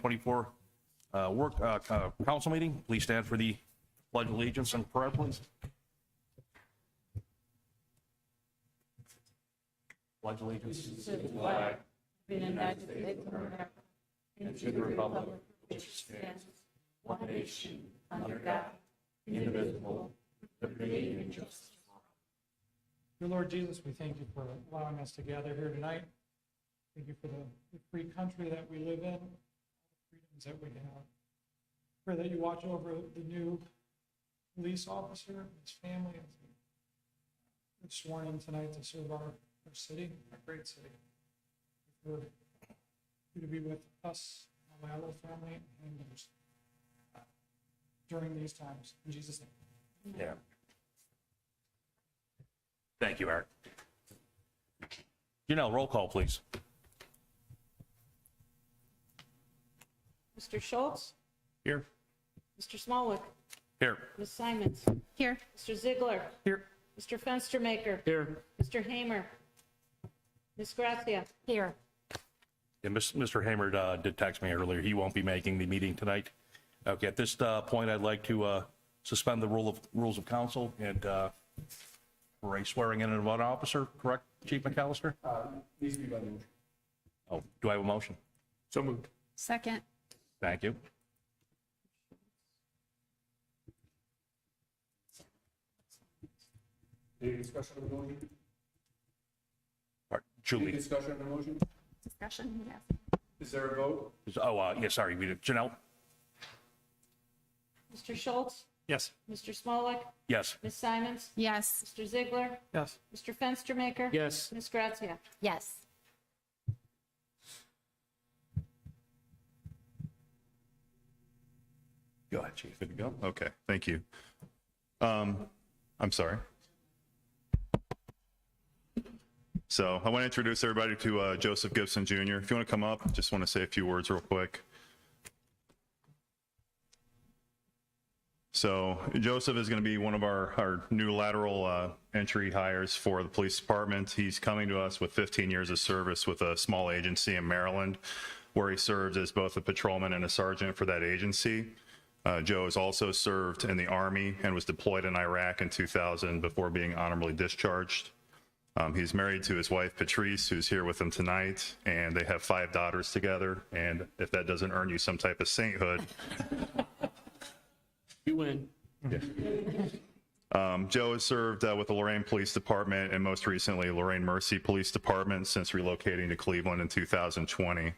2024 council meeting. Please stand for the Pledge of Allegiance and prayer, please. Pledge allegiance To the flag of the United States of America and to the republic which stands one nation under God, indivisible, with liberty and justice for all. Dear Lord Jesus, we thank you for allowing us to gather here tonight. Thank you for the free country that we live in, all the freedoms that we have. Pray that you watch over the new police officer and his family as they're sworn in tonight to serve our city, our great city. For you to be with us, my little family, and others during these times. In Jesus' name. Yeah. Thank you, Eric. Janelle, roll call, please. Mr. Schultz, Here. Mr. Smallwood, Here. Ms. Simons, Here. Mr. Ziegler, Here. Mr. Fenstermaker, Here. Mr. Hamer, Ms. Grazia. Here. Yeah, Mr. Hamer did text me earlier. He won't be making the meeting tonight. Okay, at this point, I'd like to suspend the rules of council and for a swearing in of an officer, correct, Chief McAllister? Needs to be by motion. Oh, do I have a motion? So moved. Second. Thank you. Any discussion on the motion? All right, Any Julie. discussion on the motion? Discussion, yes. Is there a vote? Oh, yeah, sorry, we did. Janelle? Mr. Schultz, Yes. Mr. Smolak, Yes. Ms. Simons, Yes. Mr. Ziegler, Yes. Mr. Fenstermaker. Yes. Ms. Grazia. Yes. Go ahead, Chief. Good to go? Okay, thank you. I'm sorry. So I want to introduce everybody to Joseph Gibson Jr. If you want to come up, just want to say a few words real quick. So Joseph is going to be one of our new lateral entry hires for the police department. He's coming to us with 15 years of service with a small agency in Maryland, where he served as both a patrolman and a sergeant for that agency. Joe has also served in the Army and was deployed in Iraq in 2000 before being honorably discharged. He's married to his wife, Patrice, who's here with him tonight, and they have 5 daughters together. And if that doesn't earn you some type of sainthood, You win. Joe has served with the Lorain Police Department and most recently Lorain Mercy Police Department since relocating to Cleveland in 2020.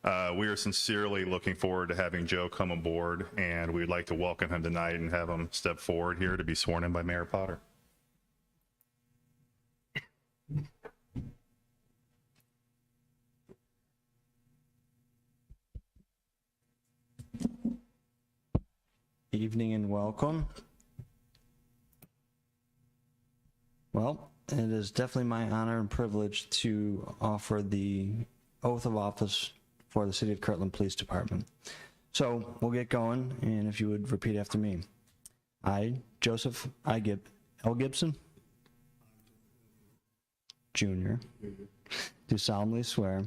We are sincerely looking forward to having Joe come aboard, and we'd like to welcome him tonight and have him step forward here to be sworn in by Mayor Potter. Evening and welcome. Well, it is definitely my honor and privilege to offer the oath of office for the City of Kirtland Police Department. So we'll get going, and if you would repeat after me. I, Joseph L. Gibson, Jr., do solemnly swear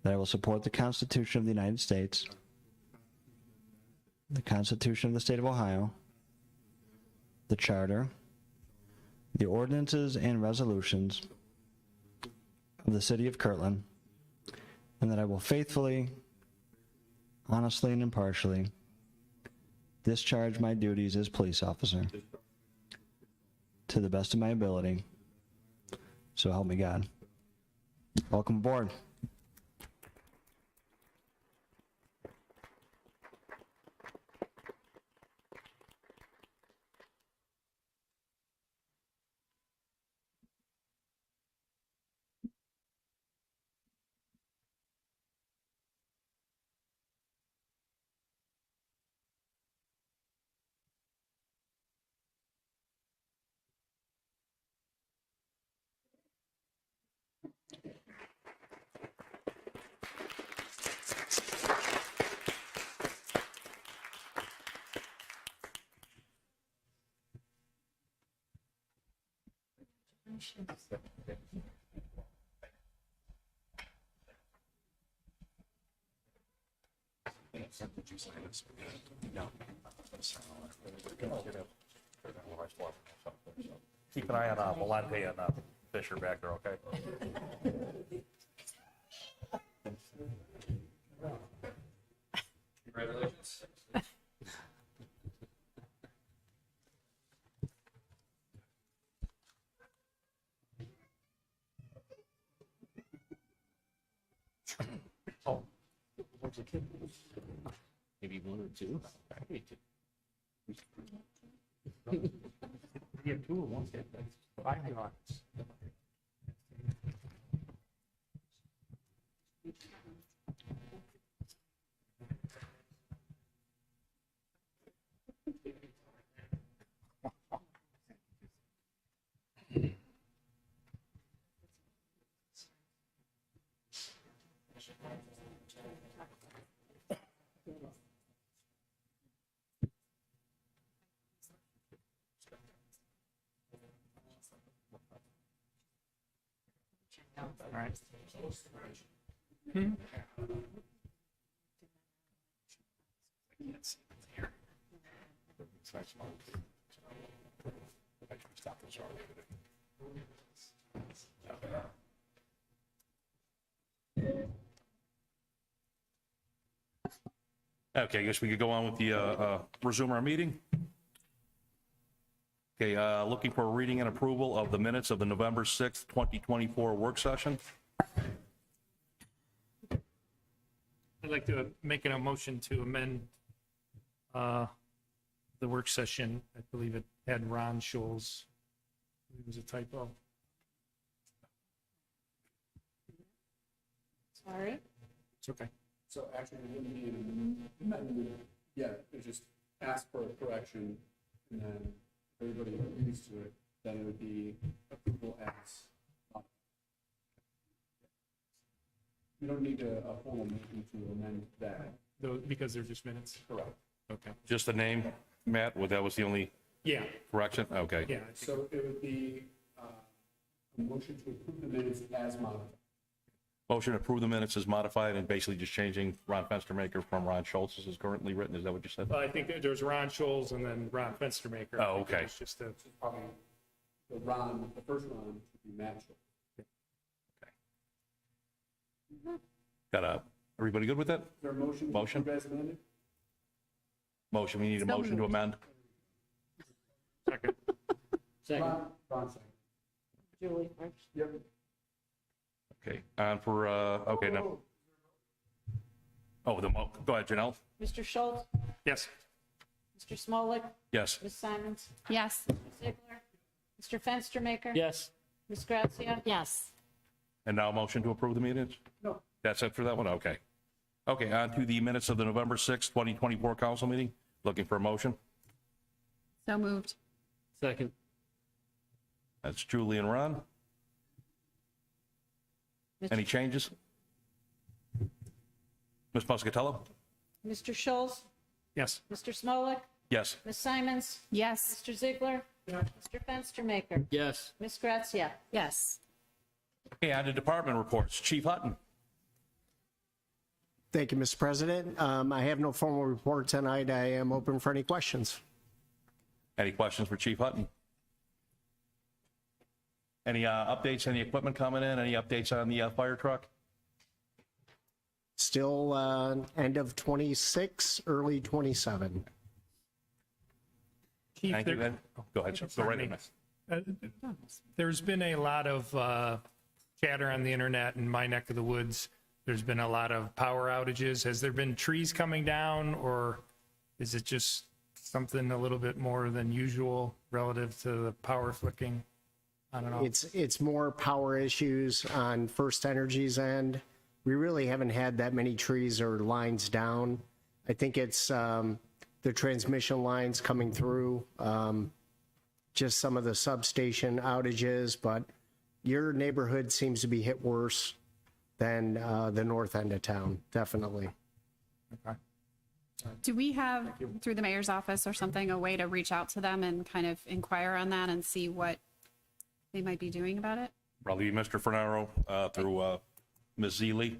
that I will support the Constitution of the United States, the Constitution of the State of Ohio, the Charter, the ordinances and resolutions of the City of Kirtland, and that I will faithfully, honestly, and impartially discharge my duties as police officer to the best of my ability. So help me God. Welcome aboard. Keep an eye on Volante and Fisher back there, okay? Congratulations. Maybe one or two. You have 2 at once. 5 yards. All right. Okay, I guess we could go on with the, resume our meeting. Okay, looking for a reading and approval of the minutes of the November 6th, 2024 work session. I'd like to make a motion to amend the work session. I believe it had Ron Scholes. It was a typo. Sorry. It's okay. So actually, it wouldn't be an amendment yet, it's just ask for a correction, and then everybody agrees to it, then it would be approval as. You don't need a formal motion to amend that. Because they're just minutes? Correct. Okay. Just the name, Matt, well, that was the only Yeah, correction? Okay. yeah. So it would be a motion to approve the minutes as modified. Motion to approve the minutes is modified and basically just changing Ron Fenstermaker from Ron Schultz as is currently written. Is that what you said? Well, I think that there's Ron Scholes and then Ron Fenstermaker. Oh, okay. It's just a, Probably the first Ron should be matched. Everybody good with that? Is there a motion? to Motion. approve as amended? Motion, we need a So motion to moved. amend. second. Ron second. Julie first. Yep. Okay, on for, okay, now. Oh, go ahead, Janelle. Mr. Schultz, Yes. Mr. Smolik, Yes. Ms. Simons, Yes. Mr. Ziegler, Mr. Fenstermaker. Yes. Ms. Grazia. Yes. And now a motion to approve the minutes? No. That's it for that one? Okay. Okay, on to the minutes of the November 6th, 2024 council meeting. Looking for a motion. So moved. Second. That's Julie and Ron. Any changes? Ms. Muscatello? Mr. Schultz, Yes. Mr. Smolik, Yes. Ms. Simons, Yes. Mr. Ziegler, Mr. Fenstermaker. Yes. Ms. Grazia. Yes. Okay, on to department reports. Chief Hutton. Thank you, Mr. President. I have no formal report tonight. I am open for any questions. Any questions for Chief Hutton? Any updates, any equipment coming in? Any updates on the fire truck? Still end of 26, early 27. Keith, Thank you, Ed. Go ahead, sir. Go right Pardon ahead. me. There's been a lot of chatter on the internet in my neck of the woods. There's been a lot of power outages. Has there been trees coming down, or is it just something a little bit more than usual relative to the power flicking? I don't know. It's more power issues on First Energy's end. We really haven't had that many trees or lines down. I think it's the transmission lines coming through, just some of the substation outages, but your neighborhood seems to be hit worse than the north end of town, definitely. Okay. Do we have, through the mayor's office or something, a way to reach out to them and kind of inquire on that and see what they might be doing about it? Probably Mr. Fernaro through Ms. Zeely.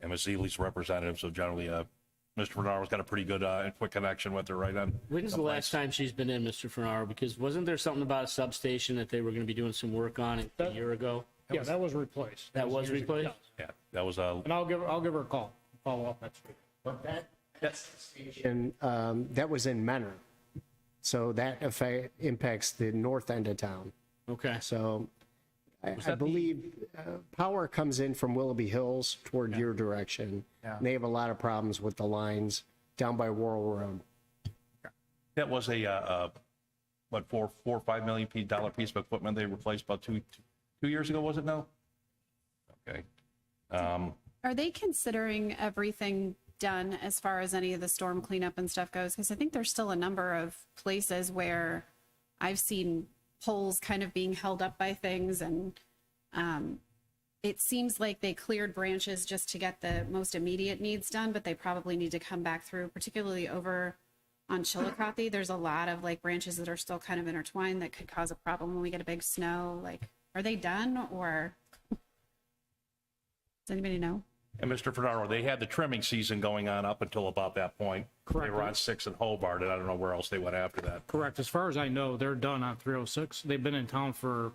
and Ms. Ely's representative, so generally, Mr. Bernardo's got a pretty good and quick connection with her right on. When's the last time she's been in, Mr. Fenaro? Because wasn't there something about a substation that they were going to be doing some work on a year ago? Yeah, that was replaced. That was years ago. replaced? Yeah, that was, And I'll give her a call, follow up next week. But that station, that was in Menor. So that impacts the north end of town. Okay. So I that the- believe power comes in from Willoughby Hills toward your direction. Yeah. And they have a lot of problems with the lines down by Worrell Road. that was a, what, $4 or $5 million piece of equipment they replaced about two years ago, was it now? Okay. Are they considering everything done as far as any of the storm cleanup and stuff goes? Because I think there's still a number of places where I've seen poles kind of being held up by things, and it seems like they cleared branches just to get the most immediate needs done, but they probably need to come back through, particularly over on Chillicothe. There's a lot of like branches that are still kind of intertwined that could cause a problem when we get a big snow. Like, are they done, or does anybody know? And Mr. Fernaro, they had the trimming season going on up until about that point. They Correct. were on 6 in Hobart, and I don't know where else they went after that. Correct. As far as I know, they're done on 306. They've been in town for,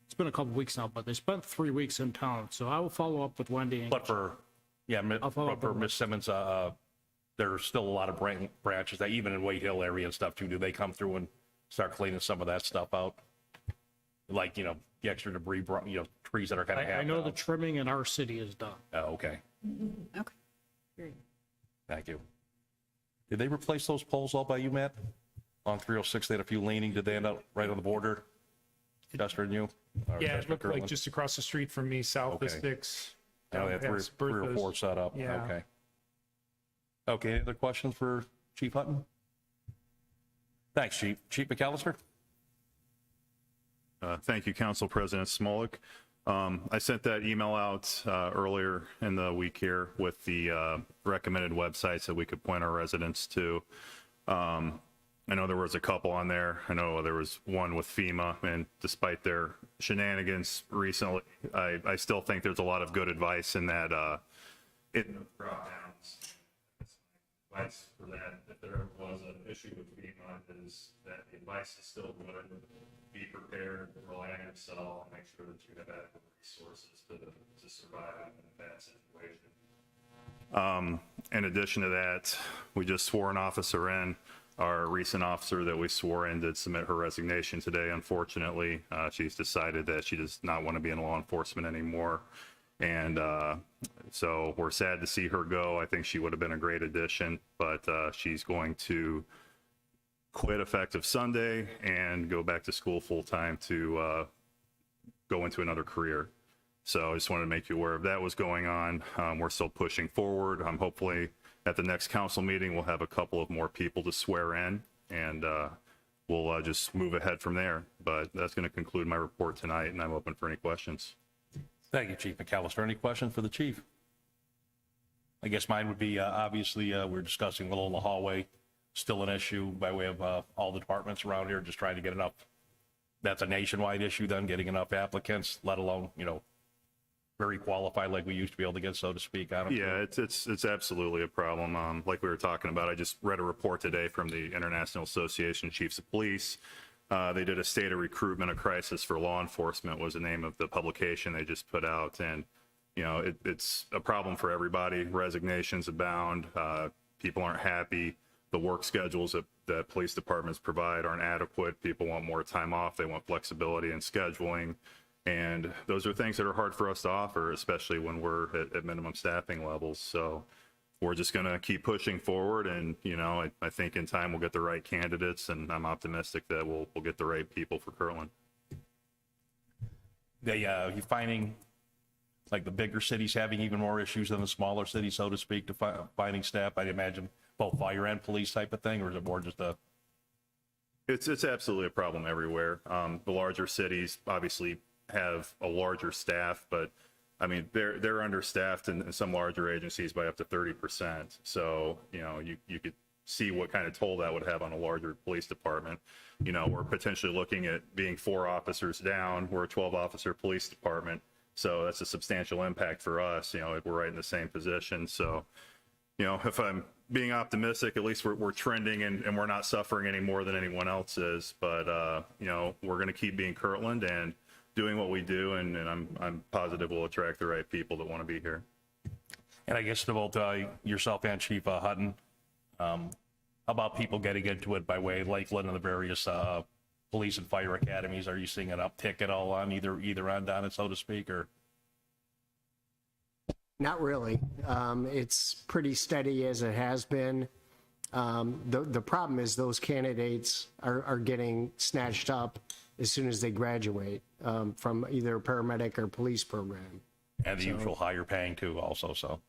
it's been a couple weeks now, but they spent 3 weeks in town. So I will follow up with Wendy. And But for, yeah, I'll follow but up for on Ms. Simmons, there's still a lot of branches that even in Wade Hill area and stuff too, do they come through and start cleaning some of that stuff out? Like, the extra debris, trees that are kind of I know the trimming in our city is done. Oh, okay. Okay. Thank you. Did they replace those poles all by you, Matt? On 306, they had a few leaning. Did they end up right on the border? Chester and you? Or Yeah, it Chester, looked like Kirtland? just across the street from me, south of Okay. 6. I know they down had past three or Bertha's. four set up. Yeah. Okay. Okay, any other questions for Chief Hutton? Thanks, Chief. Chief McAllister? Thank you, Council President Smolik. I sent that email out earlier in the week here with the recommended websites that we could point our residents to. I know there was a couple on there. I know there was one with FEMA, and despite their shenanigans recently, I still think there's a lot of good advice in that. In the drop downs, advice for that, if there ever was an issue with FEMA, is that the advice is still good. Be prepared, rely on yourself, make sure that you have adequate resources to survive in a bad situation. In addition to that, we just swore an officer in. Our recent officer that we swore in did submit her resignation today. Unfortunately, she's decided that she does not want to be in law enforcement anymore. And so we're sad to see her go. I think she would have been a great addition, but she's going to quit effective Sunday and go back to school full time to go into another career. So I just wanted to make you aware of that was going on. We're still pushing forward. Hopefully at the next council meeting, we'll have a couple of more people to swear in, and we'll just move ahead from there. But that's going to conclude my report tonight, and I'm open for any questions. Thank you, Chief McAllister. Any questions for the chief? I guess mine would be, obviously, we're discussing a little in the hallway, still an issue by way of all the departments around here, just trying to get enough. That's a nationwide issue then, getting enough applicants, let alone, very qualified like we used to be able to get, so to speak. I don't. Yeah, it's absolutely a problem. Like we were talking about, I just read a report today from the International Association of Chiefs of Police. They did a state of recruitment, a crisis for law enforcement was the name of the publication they just put out. And, it's a problem for everybody. Resignations abound. People aren't happy. The work schedules that police departments provide aren't adequate. People want more time off. They want flexibility in scheduling. And those are things that are hard for us to offer, especially when we're at minimum staffing levels. So we're just going to keep pushing forward. And, I think in time we'll get the right candidates, and I'm optimistic that we'll get the right people for Kirtland. You finding like the bigger cities having even more issues than the smaller cities, so to speak, to finding staff? I'd imagine both fire and police type of thing, or is it more just a? It's absolutely a problem everywhere. The larger cities obviously have a larger staff, but I mean, they're understaffed in some larger agencies by up to 30%. So, you could see what kind of toll that would have on a larger police department. We're potentially looking at being 4 officers down. We're a 12-officer police department. So that's a substantial impact for us. You know, we're right in the same position. So, you know, if I'm being optimistic, at least we're trending and we're not suffering any more than anyone else is. But, you know, we're going to keep being Kirtland and doing what we do. And I'm positive we'll attract the right people that want to be here. And I guess to both yourself and Chief Hutton, how about people getting into it by way of Lakeland and the various police and fire academies? Are you seeing an uptick at all on either end on it, so to speak, or? Not really. It's pretty steady as it has been. The problem is those candidates are getting snatched up as soon as they graduate from either a paramedic or police program. And the usual higher paying too also, so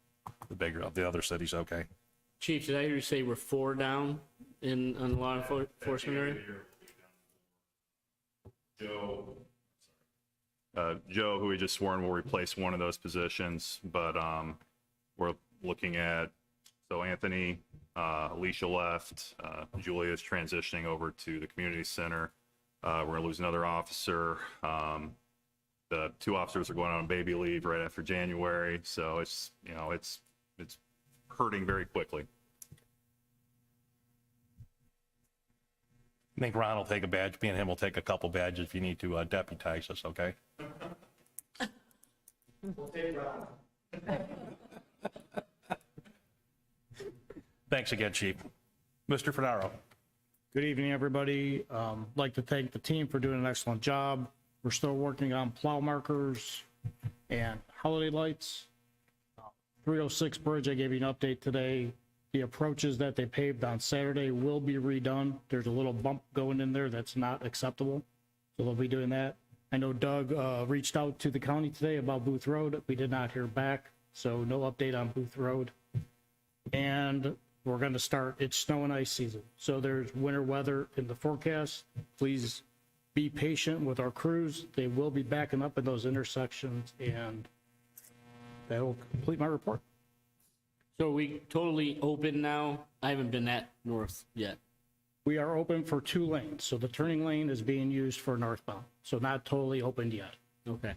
the other cities, okay. Chief, did I hear you say we're 4 down on the law enforcement area? Joe, who we just sworn, will replace one of those positions, but we're looking at, so Anthony, Alicia left, Julia's transitioning over to the community center. We're gonna lose another officer. The 2 officers are going on baby leave right after January, so it's, you know, it's hurting very quickly. I think Ron will take a badge, me and him will take a couple badges if you need to deputize us, okay? Thanks again, Chief. Mr. Fernaro. Good evening, everybody. Like to thank the team for doing an excellent job. We're still working on plow markers and holiday lights. 306 Bridge, I gave you an update today. The approaches that they paved on Saturday will be redone. There's a little bump going in there that's not acceptable, so they'll be doing that. I know Doug reached out to the county today about Booth Road. We did not hear back, so no update on Booth Road. And we're going to start, it's snow and ice season, so there's winter weather in the forecast. Please be patient with our crews. They will be backing up in those intersections, and that will complete my report. So are we totally open now? I haven't been that north yet. We are open for 2 lanes, so the turning lane is being used for northbound, so not totally opened yet. Okay.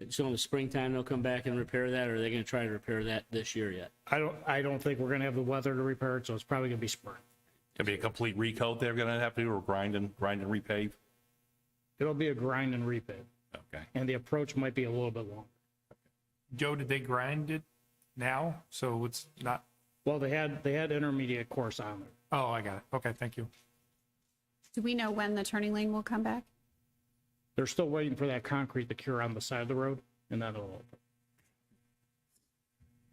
So in the springtime, they'll come back and repair that, or are they gonna try to repair that this year yet? I don't think we're gonna have the weather to repair it, so it's probably gonna be spring. Gonna be a complete recoat they're gonna have to do, or grind and repave? It'll be a grind and repave, Okay. and the approach might be a little bit longer. Joe, did they grind it now? So it's not, Well, they had intermediate course on there. oh, I got it. Okay, thank you. Do we know when the turning lane will come back? They're still waiting for that concrete to cure on the side of the road, and then it'll open.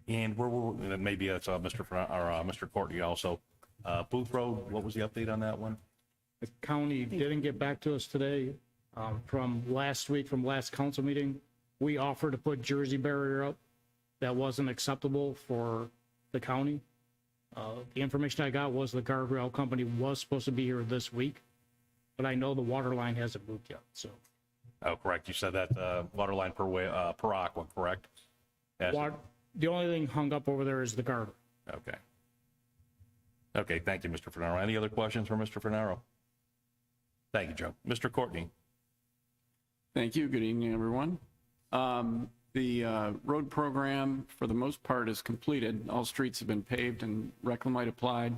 And maybe it's Mr. Courtney also. Booth Road, what was the update on that one? The county didn't get back to us today from last week, from last council meeting. We offered to put Jersey barrier up. That wasn't acceptable for the county. The information I got was the guardrail company was supposed to be here this week, but I know the water line hasn't moved yet, so. Oh, correct. You said that water line per aqua, correct? Yes. The only thing hung up over there is the guardrail. Okay. Okay, thank you, Mr. Fernaro. Any other questions for Mr. Fernaro? Thank you, Joe. Mr. Courtney. Thank you. Good evening, everyone. The road program, for the most part, is completed. All streets have been paved and reclamite applied.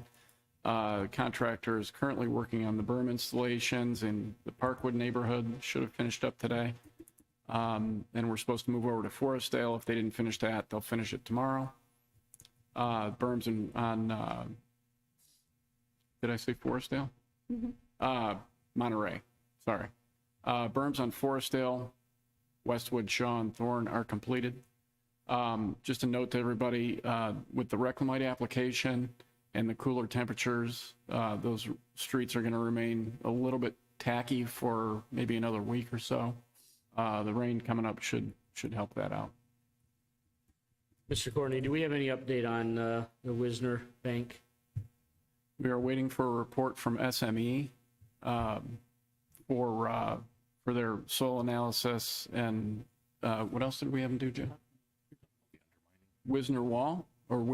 Contractor is currently working on the berm installations in the Parkwood neighborhood. Should have finished up today. And we're supposed to move over to Forestdale. If they didn't finish that, they'll finish it tomorrow. Berms on did I say Forestdale? Monterey, sorry. Berms on Forestdale, Westwood, Shaw, and Thorne are completed. Just a note to everybody, with the reclamite application and the cooler temperatures, those streets are going to remain a little bit tacky for maybe another week or so. The rain coming up should help that out. Mr. Courtney, do we have any update on the Wisner Bank? We are waiting for a report from SME for their soil analysis and what else did we have them do, Joe? Wisner Wall or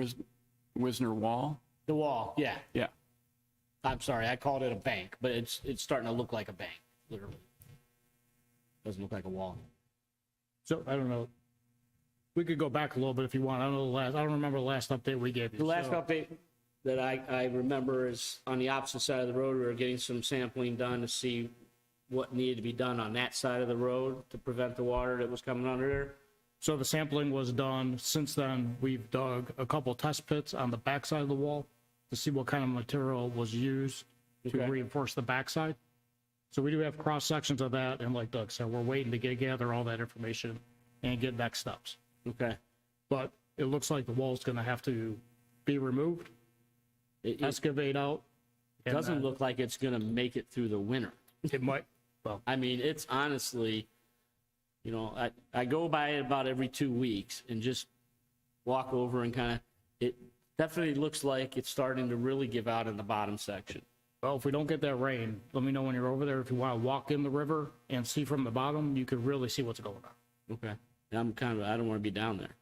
Wisner Wall? The wall, yeah. Yeah. I'm sorry, I called it a bank, but it's starting to look like a bank, literally. Doesn't look like a wall. So I don't know. We could go back a little bit if you want. I don't remember the last update we gave you. The last So- update that I remember is on the opposite side of the road, we were getting some sampling done to see what needed to be done on that side of the road to prevent the water that was coming under there. So the sampling was done. Since then, we've dug a couple test pits on the backside of the wall to see what kind of material was used to Okay. reinforce the backside. So we do have cross sections of that, and like Doug said, we're waiting to gather all that information and get next steps. Okay. But it looks like the wall's going to have to be removed, It excavate out. and doesn't then look like it's gonna make it through the winter. It might. Well, I mean, it's honestly, you know, I go by it about every 2 weeks and just walk over and kind of, it definitely looks like it's starting to really give out in the bottom section. well, if we don't get that rain, let me know when you're over there. If you want to walk in the river and see from the bottom, you could really see what's going on. Okay. And I don't want to be down there.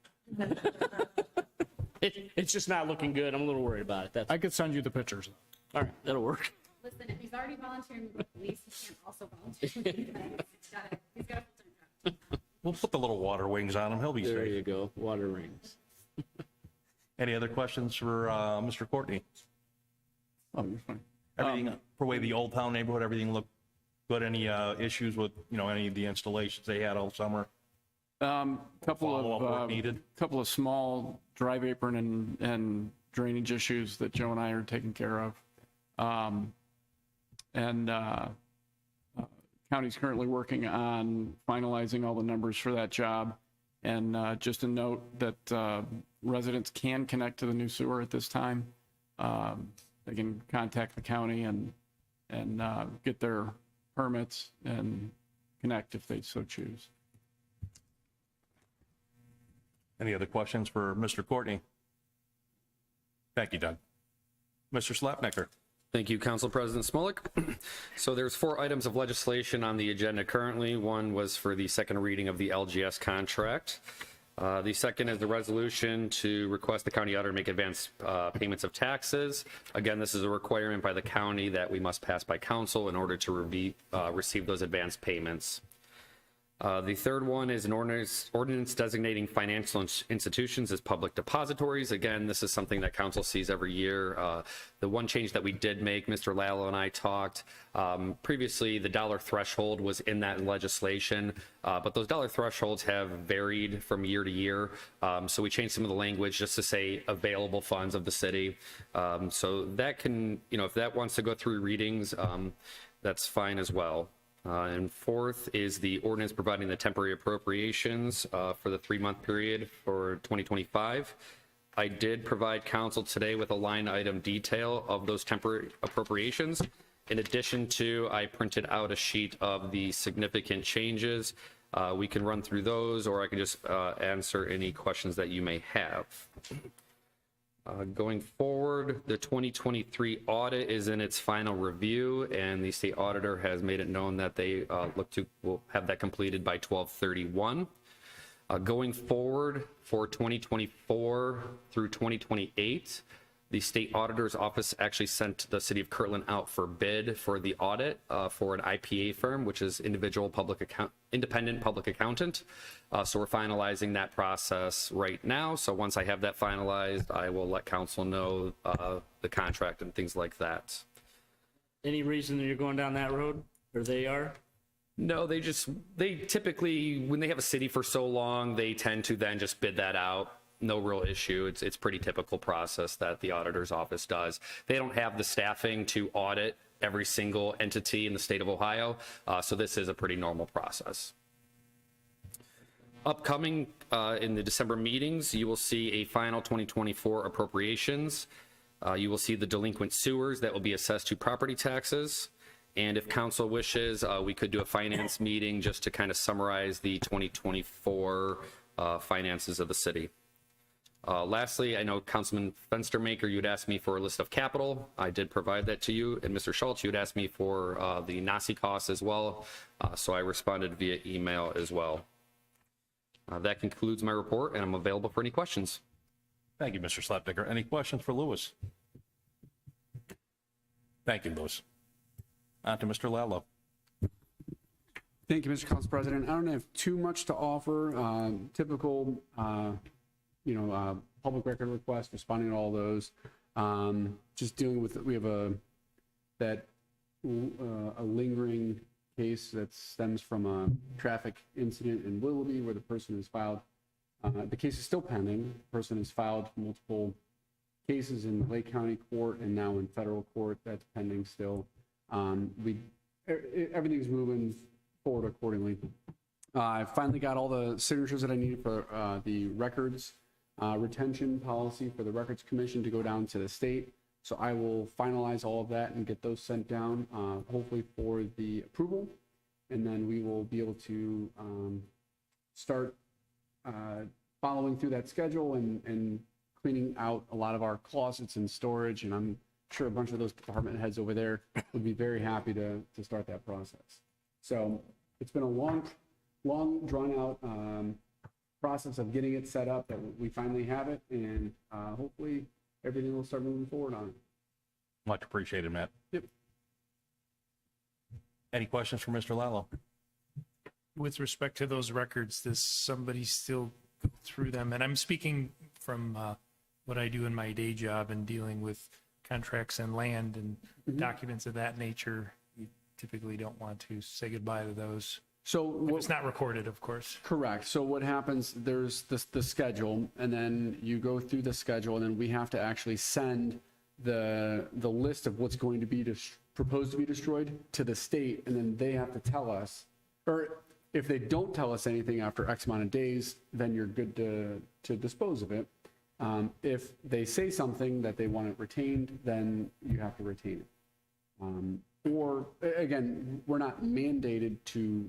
It's just not looking good. I'm a little worried about it. That's I could send you the pictures. all right. That'll work. Listen, if he's already volunteering with the police, he can also volunteer with you guys. He's got a full-time job. We'll put the little water wings on him. He'll be There safe. you go. Water rings. Any other questions for Mr. Courtney? Oh, you're fine. Everything for way the Old Town neighborhood, everything looked good? Any issues with, any of the installations they had all summer? Follow-up work needed? Couple of small drive apron and drainage issues that Joe and I are taking care of. County's currently working on finalizing all the numbers for that job. And just a note that residents can connect to the new sewer at this time. They can contact the county and get their permits and connect if they so choose. Any other questions for Mr. Courtney? Thank you, Doug. Mr. Slapnecker. Thank you, Council President Smolik. So there's 4 items of legislation on the agenda currently. One was for the second reading of the LGS contract. The second is the resolution to request the county auditor make advance payments of taxes. Again, this is a requirement by the county that we must pass by council in order to receive those advance payments. The third one is an ordinance designating financial institutions as public depositories. Again, this is something that council sees every year. The one change that we did make, Mr. Lallo and I talked, previously the dollar threshold was in that legislation, but those dollar thresholds have varied from year to year. So we changed some of the language just to say available funds of the city. So that can, if that wants to go through readings, that's fine as well. And fourth is the ordinance providing the temporary appropriations for the 3-month period for 2025. I did provide council today with a line item detail of those temporary appropriations. In addition to, I printed out a sheet of the significant changes. We can run through those, or I can just answer any questions that you may have. Going forward, the 2023 audit is in its final review, and the state auditor has made it known that they will have that completed by 12/31. Going forward for 2024 through 2028, the state auditor's office actually sent the city of Kirtland out for bid for the audit for an IPA firm, which is independent public accountant. So we're finalizing that process right now. So once I have that finalized, I will let council know the contract and things like that. Any reason that you're going down that road, or they are? No, they typically, when they have a city for so long, they tend to then just bid that out. No real issue. It's pretty typical process that the auditor's office does. They don't have the staffing to audit every single entity in the state of Ohio. So this is a pretty normal process. Upcoming in the December meetings, you will see a final 2024 appropriations. You will see the delinquent sewers that will be assessed to property taxes. And if council wishes, we could do a finance meeting just to kind of summarize the 2024 finances of the city. Lastly, I know Councilman Fenstermaker, you had asked me for a list of capital. I did provide that to you. And Mr. Schultz, you had asked me for the NASI costs as well. So I responded via email as well. That concludes my report, and I'm available for any questions. Thank you, Mr. Slapdicker. Any questions for Lewis? Thank you, Lewis. On to Mr. Lallo. Thank you, Mr. Council President. I don't have too much to offer. Typical, public record request, responding to all those. Just dealing with, we have a lingering case that stems from a traffic incident in Willoughby where the person has filed. The case is still pending. The person has filed multiple cases in Lake County Court and now in federal court. That's pending still. Everything's moving forward accordingly. I finally got all the signatures that I needed for the records retention policy for the Records Commission to go down to the state. So I will finalize all of that and get those sent down, hopefully for the approval. And then we will be able to start following through that schedule and cleaning out a lot of our closets and storage. And I'm sure a bunch of those department heads over there would be very happy to start that process. So it's been a long drawn out process of getting it set up that we finally have it, and hopefully everything will start moving forward on it. Much appreciated, Matt. Yep. Any questions for Mr. Lallo? With respect to those records, does somebody still go through them? And I'm speaking from what I do in my day job and dealing with contracts and land and documents of that nature. You typically don't want to say goodbye to those. So If it's not recorded, of course. correct. So what happens, there's the schedule, and then you go through the schedule, and then we have to actually send the list of what's going to be proposed to be destroyed to the state, and then they have to tell us, or if they don't tell us anything after X amount of days, then you're good to dispose of it. If they say something that they want it retained, then you have to retain it. Or again, we're not mandated to,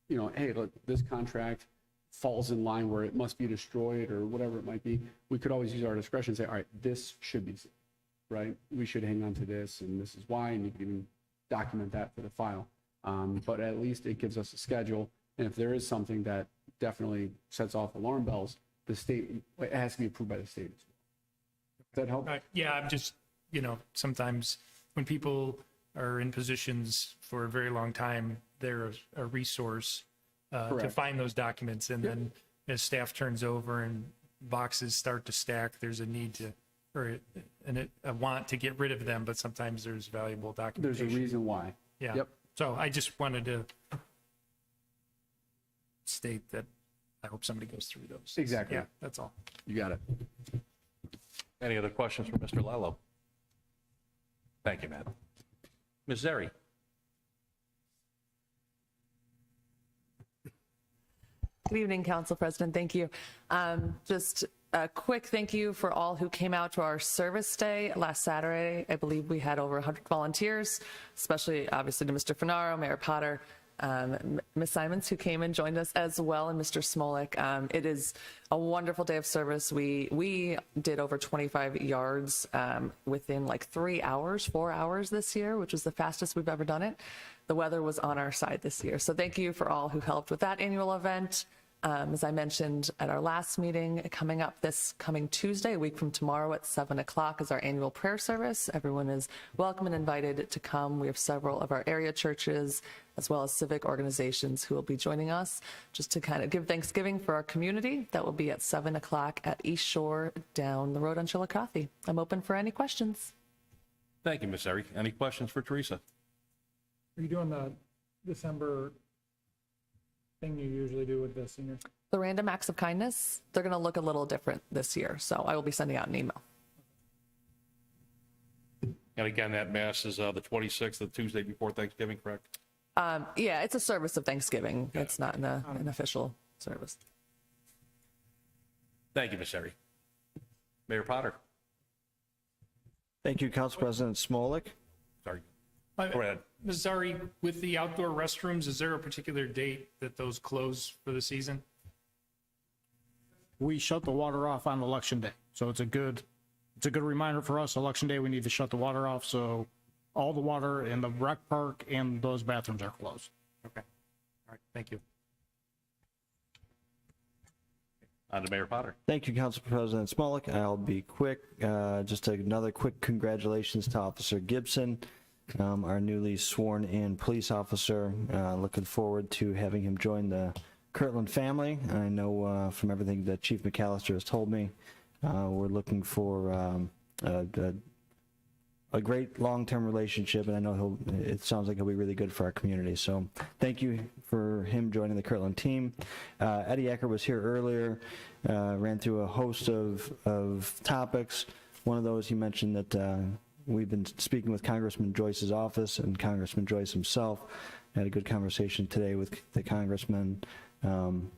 hey, look, this contract falls in line where it must be destroyed or whatever it might be. We could always use our discretion and say, all right, this should be, right? We should hang on to this, and this is why, and you can even document that for the file. But at least it gives us a schedule. And if there is something that definitely sets off alarm bells, the state, it has to be approved by the state as well. Does that help? Yeah, I'm just, sometimes when people are in positions for a very long time, they're a resource to Correct. find those documents. And then as staff turns over and boxes start to stack, there's a need to, or a want to get rid of them, but sometimes there's valuable There's documentation. a reason why. Yeah. Yep. So I just wanted to state that I hope somebody goes through those. Exactly. Yeah, that's all. You got it. Any other questions for Mr. Lallo? Thank you, Matt. Ms. Zeri? Good evening, Council President. Thank you. Just a quick thank you for all who came out to our service day last Saturday. I believe we had over 100 volunteers, especially obviously to Mr. Finaro, Mayor Potter, Ms. Simons, who came and joined us as well, and Mr. Smolik. It is a wonderful day of service. We did over 25 yards within like 4 hours this year, which was the fastest we've ever done it. The weather was on our side this year. So thank you for all who helped with that annual event. As I mentioned at our last meeting, coming up this coming Tuesday, a week from tomorrow at 7 o'clock is our annual prayer service. Everyone is welcome and invited to come. We have several of our area churches as well as civic organizations who will be joining us just to kind of give Thanksgiving for our community. That will be at 7 o'clock at East Shore down the road on Chillicothe. I'm open for any questions. Thank you, Ms. Zeri. Any questions for Teresa? Are you doing the December thing you usually do with the seniors? The random acts of kindness, they're going to look a little different this year. So I will be sending out an email. And again, that mass is the 26th, the Tuesday before Thanksgiving, correct? Yeah, it's a service of Thanksgiving. It's not an official service. Thank you, Ms. Zeri. Mayor Potter? Thank you, Council President Smolik. Sorry. Go ahead. Ms. Zari, with the outdoor restrooms, is there a particular date that those close for the season? We shut the water off on election day. So it's a good reminder for us. Election day, we need to shut the water off. So all the water in the rec park and those bathrooms are closed. Okay. All right. Thank you. On to Mayor Potter. Thank you, Council President Smolik. I'll be quick. Just another quick congratulations to Officer Gibson. our newly sworn-in police officer. Looking forward to having him join the Kirtland family. I know from everything that Chief McAllister has told me, we're looking for a great long-term relationship, and I know it sounds like he'll be really good for our community. So thank you for him joining the Kirtland team. Eddie Ecker was here earlier, ran through a host of topics. One of those, he mentioned that we've been speaking with Congressman Joyce's office and Congressman Joyce himself. Had a good conversation today with the congressman, and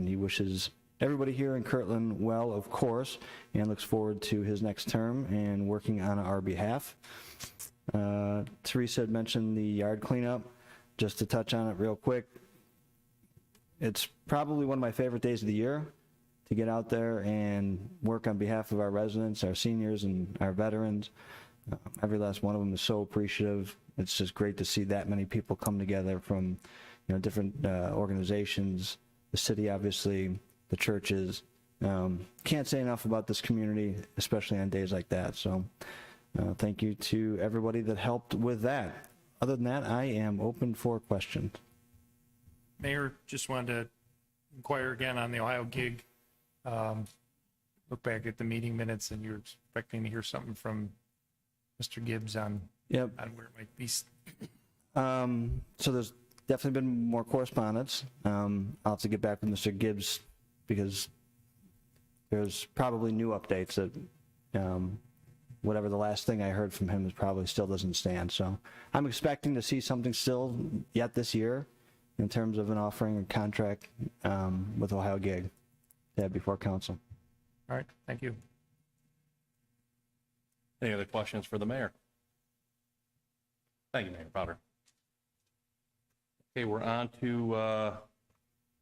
he wishes everybody here in Kirtland well, of course, and looks forward to his next term and working on our behalf. Teresa had mentioned the yard cleanup. Just to touch on it real quick, it's probably one of my favorite days of the year to get out there and work on behalf of our residents, our seniors, and our veterans. Every last one of them is so appreciative. It's just great to see that many people come together from, different organizations, the city, obviously, the churches. Can't say enough about this community, especially on days like that. So thank you to everybody that helped with that. Other than that, I am open for questions. Mayor, just wanted to inquire again on the Ohio gig. Look back at the meeting minutes, and you're expecting to hear something from Mr. Gibbs on Yep. where it might be. So there's definitely been more correspondence. I'll have to get back with Mr. Gibbs because there's probably new updates that whatever the last thing I heard from him is probably still doesn't stand. So I'm expecting to see something still yet this year in terms of an offering a contract with Ohio Gig to have before council. All right, thank you. Any other questions for the mayor? Thank you, Mayor Potter. Okay, we're on to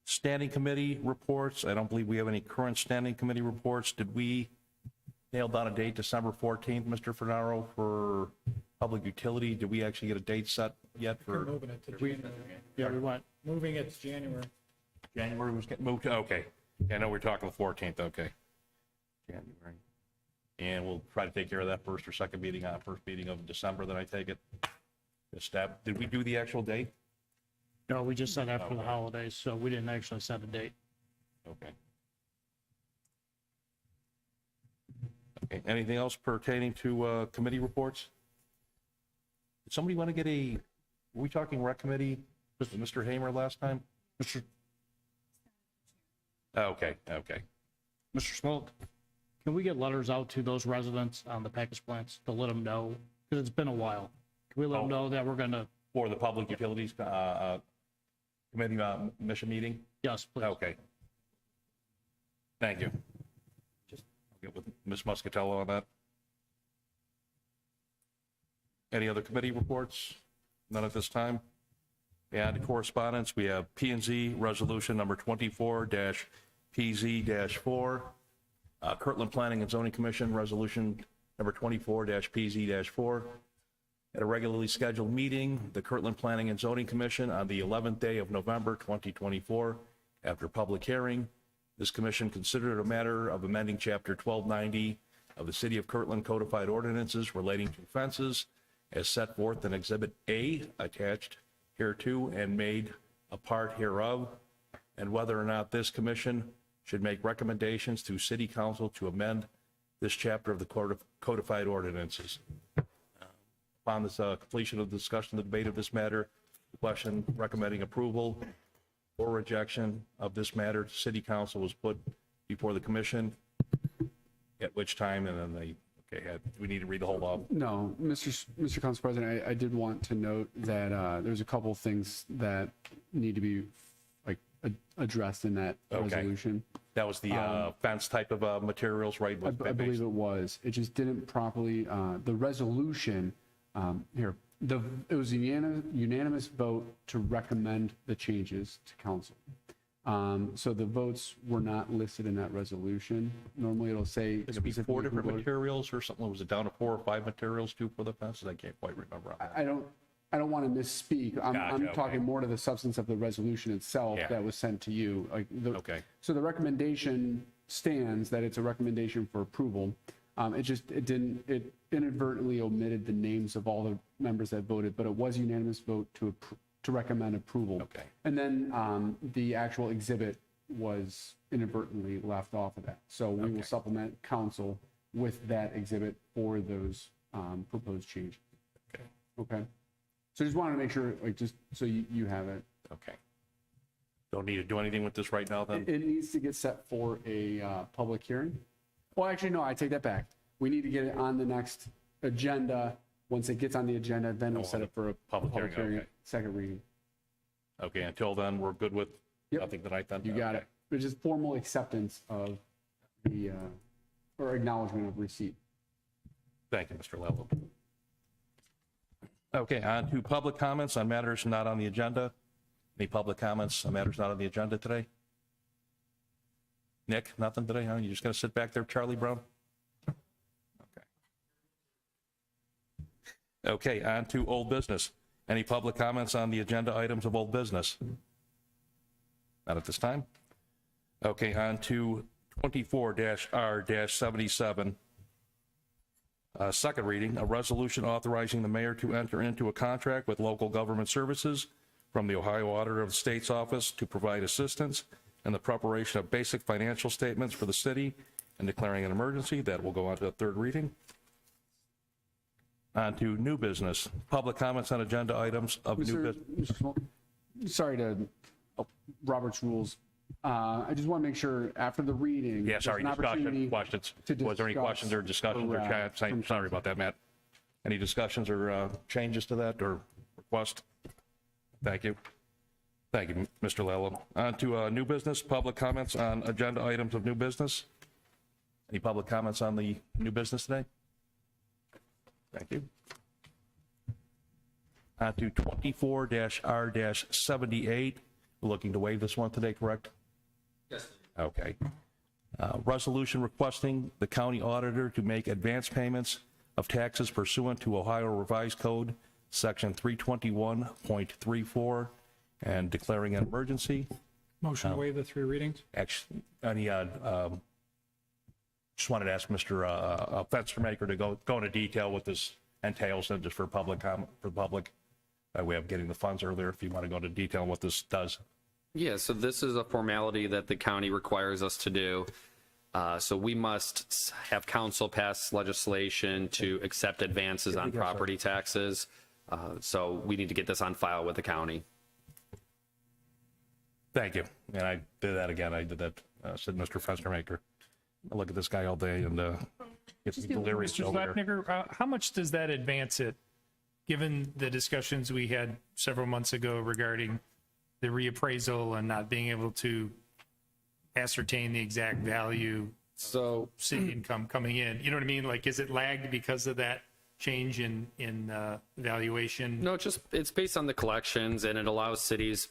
standing committee reports. I don't believe we have any current standing committee reports. Did we nail down a date, December 14th, Mr. Fernaro, for public utility? Did we actually get a date set yet We're for moving it to January. Yeah, we went. Moving it to January. January? Was getting moved to, okay. Yeah, I know we're talking the 14th, okay. January. And we'll try to take care of that first or second meeting on first meeting of December, then I take it. Did we do the actual date? No, we just said after the holidays, so we didn't actually set a date. Okay. Okay, anything else pertaining to committee reports? Did somebody want to get were we talking rec committee with Mr. Hamer last time? Okay. Mr. Smoke, can we get letters out to those residents on the package plants to let them know? Because it's been a while. Can we let them know that we're going to, For the public utilities committee mission meeting? yes, please. Okay. Thank you. I'll get with Ms. Muscatello on that. Any other committee reports? None at this time. And correspondence, we have P&Z resolution number 24-PZ-4. Kirtland Planning and Zoning Commission resolution number 24-PZ-4. At a regularly scheduled meeting, the Kirtland Planning and Zoning Commission on the 11th day of November 2024, after public hearing, this commission considered a matter of amending Chapter 1290 of the City of Kirtland Codified Ordinances relating to fences as set forth in Exhibit A attached hereto and made a part hereof, and whether or not this commission should make recommendations to City Council to amend this chapter of the Codified Ordinances. Upon this completion of the discussion, the debate of this matter, the question recommending approval or rejection of this matter to City Council was put before the commission, at which time, and then they, do we need to read the whole law? No, Mr. Council President, I did want to note that there's a couple of things that need to be addressed in that resolution. That was the fence type of materials, right? I believe it was. It just didn't properly, the resolution, it was a unanimous vote to recommend the changes to council. So the votes were not listed in that resolution. Normally it'll say. Is it be 4 different materials or something? Was it down to 4 or 5 materials too for the fences? I can't quite remember. I don't want to misspeak. I'm Gotcha, talking more to the substance of the resolution itself that was sent to you. So the recommendation stands that it's a recommendation for approval. It inadvertently omitted the names of all the members that voted, but it was unanimous vote to recommend approval. Okay. And then the actual exhibit was inadvertently left off of that. So we will supplement council with that exhibit for those proposed changes. Okay. Okay. So just wanted to make sure, like, just so you have it. Okay. Don't need to do anything with this right now then? It needs to get set for a public hearing. Well, actually, no, I take that back. We need to get it on the next agenda. Once it gets on the agenda, then we'll set it for a Public hearing, okay. second reading. Okay, until then, we're good with Yep. nothing tonight then? You got it. It's just formal acceptance of the, or acknowledgement of receipt. Thank you, Mr. Lello. Okay, on to public comments on matters not on the agenda. Any public comments on matters not on the agenda today? Nick, nothing today, huh? You just gonna sit back there, Charlie Brown? Okay. Okay, on to old business. Any public comments on the agenda items of old business? Not at this time. Okay, on to 24-R-77. Second reading, a resolution authorizing the mayor to enter into a contract with local government services from the Ohio Auditor of the State's Office to provide assistance in the preparation of basic financial statements for the city and declaring an emergency. That will go on to the third reading. On to new business. Public comments on agenda items of new business. Mr. Small, sorry to, Robert's rules. I just want to make sure after the reading. Yeah, sorry, there's an discussion, opportunity questions. to Was there any discuss questions or discussions or or, chats? I'm sorry about that, Matt. Any discussions or changes to that or request? Thank you. Thank you, Mr. Lello. On to new business, public comments on agenda items of new business. Any public comments on the new business today? Thank you. On to 24-R-78. We're looking to waive this one today, correct? Yes. Okay. Resolution requesting the county auditor to make advance payments of taxes pursuant to Ohio Revised Code, Section 321.34, and declaring an emergency. Motion to waive the three readings? Actually, just wanted to ask Mr. Fenstermaker to go into detail what this entails, and just for public comment, for the public, by way of getting the funds earlier, if you want to go into detail on what this does. Yeah, so this is a formality that the county requires us to do. So we must have council pass legislation to accept advances on property taxes. So we need to get this on file with the county. Thank you. And I did that again. I did that, said Mr. Fenstermaker. I look at this guy all day and gets me delirious Mr. over here. Slapnicker, how much does that advance it, given the discussions we had several months ago regarding the reappraisal and not being able to ascertain the exact value, So city income coming in? You know what I mean? Like, is it lagged because of that change in valuation? no, it's based on the collections, and it allows cities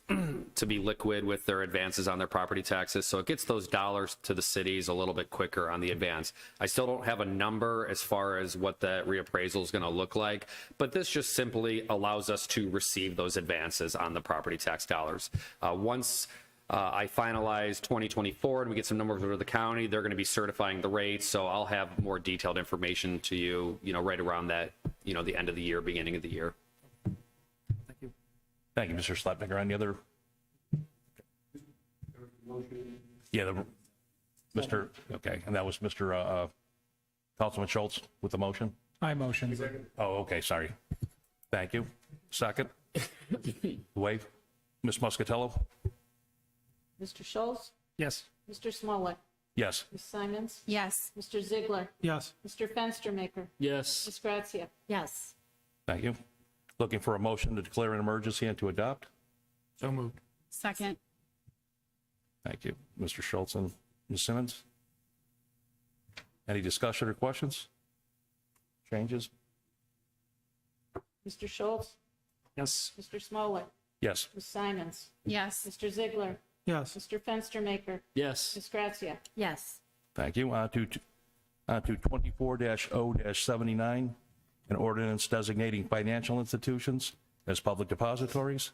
to be liquid with their advances on their property taxes. So it gets those dollars to the cities a little bit quicker on the advance. I still don't have a number as far as what that reappraisal is going to look like, but this just simply allows us to receive those advances on the property tax dollars. Once I finalize 2024 and we get some numbers over the county, they're going to be certifying the rates. So I'll have more detailed information to you, right around that, the end of the year, beginning of the year. Thank you, Mr. Slapnicker. Any other? Yeah, Mr. Okay, and that was Mr. Councilman Schultz with the motion? I motion. Oh, okay, sorry. Thank you. Second? Waive. Ms. Muscatello? Mr. Schultz? Yes. Mr. Smollett? Yes. Ms. Simons? Yes. Mr. Ziegler? Yes. Mr. Fenstermaker? Yes. Ms. Grazia? Yes. Thank you. Looking for a motion to declare an emergency and to adopt? So moved. Second. Thank you. Mr. Schultz and Ms. Simmons? Any discussion or questions? Changes? Mr. Schultz? Yes. Mr. Smollett? Yes. Ms. Simons? Yes. Mr. Ziegler? Yes. Mr. Fenstermaker? Yes. Ms. Grazia? Yes. Thank you. On to 24-0-79, an ordinance designating financial institutions as public depositories.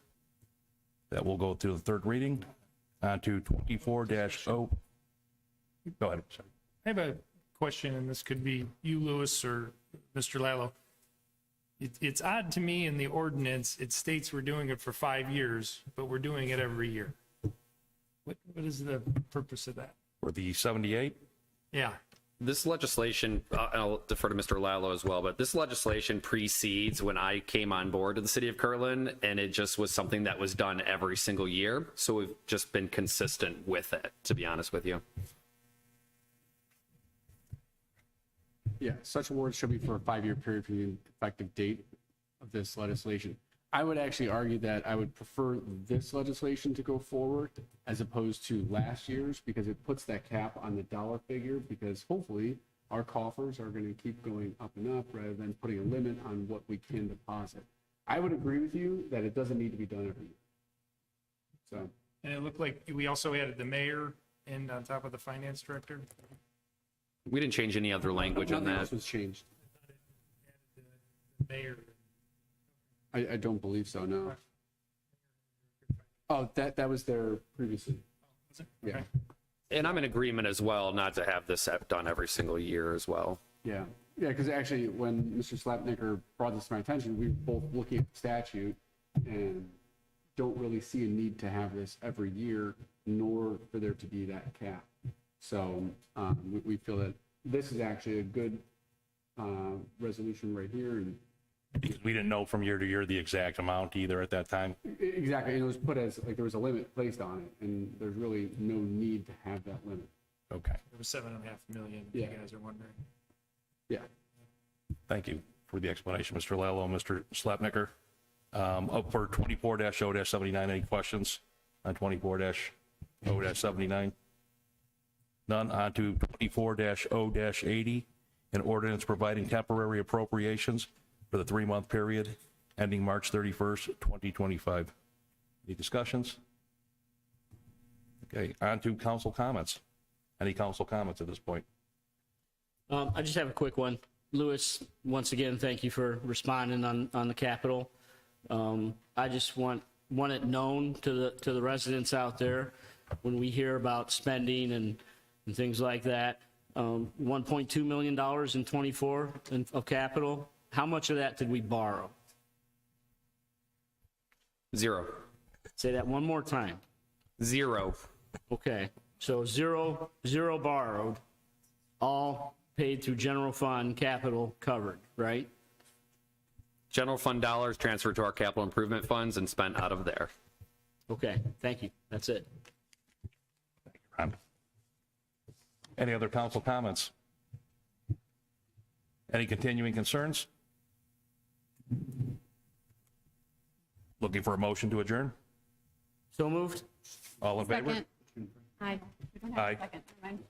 That will go through the third reading. On to 24-0. Go ahead. Sorry. I have a question, and this could be you, Lewis, or Mr. Lallo. It's odd to me in the ordinance, it states we're doing it for 5 years, but we're doing it every year. What is the purpose of that? For the 78, Yeah, This legislation, I'll defer to Mr. Lallo as well, but this legislation precedes when I came on board to the city of Kirtland, and it just was something that was done every single year. So we've just been consistent with it, to be honest with you. Yeah, such awards shall be for a 5-year period from the effective date of this legislation. I would actually argue that I would prefer this legislation to go forward as opposed to last year's, because it puts that cap on the dollar figure, because hopefully our coffers are going to keep going up and up rather than putting a limit on what we can deposit. I would agree with you that it doesn't need to be done every year. So, and it looked like we also added the mayor and on top of the finance director. We didn't change any other language on nothing that. else was changed. Mayor. I don't believe so, no. Oh, that was there previously. Yeah. And I'm in agreement as well, not to have this done every single year as well. Yeah, because actually, when Mr. Slapnicker brought this to my attention, we were both looking at the statute and don't really see a need to have this every year, nor for there to be that cap. So we feel that this is actually a good resolution right here. And because we didn't know from year to year the exact amount either at that time. exactly, and it was put as, like, there was a limit placed on it, and there's really no need to have that limit. Okay, It was 7.5 million, if Yeah. you guys are wondering. Yeah. thank you for the explanation, Mr. Lallo and Mr. Slapnicker. Up for 24-0-79, any questions on 24-0-79? None. On to 24-0-80, an ordinance providing temporary appropriations for the 3-month period ending March 31st, 2025. Any discussions? Okay, on to council comments. Any council comments at this point? I just have a quick one. Lewis, once again, thank you for responding on the Capitol. I just want it known to the residents out there, when we hear about spending and things like that, $1.2 million in 24 of capital. How much of that did we borrow? 0. Say that one more time. 0. Okay, so zero borrowed, all paid through general fund, capital covered, right? General fund dollars transferred to our capital improvement funds and spent out of there. Okay, thank you. That's it. Ron. Any other council comments? Any continuing concerns? Looking for a motion to adjourn? So moved? All in favor? Second. Aye. We don't have a Aye. second. Never mind.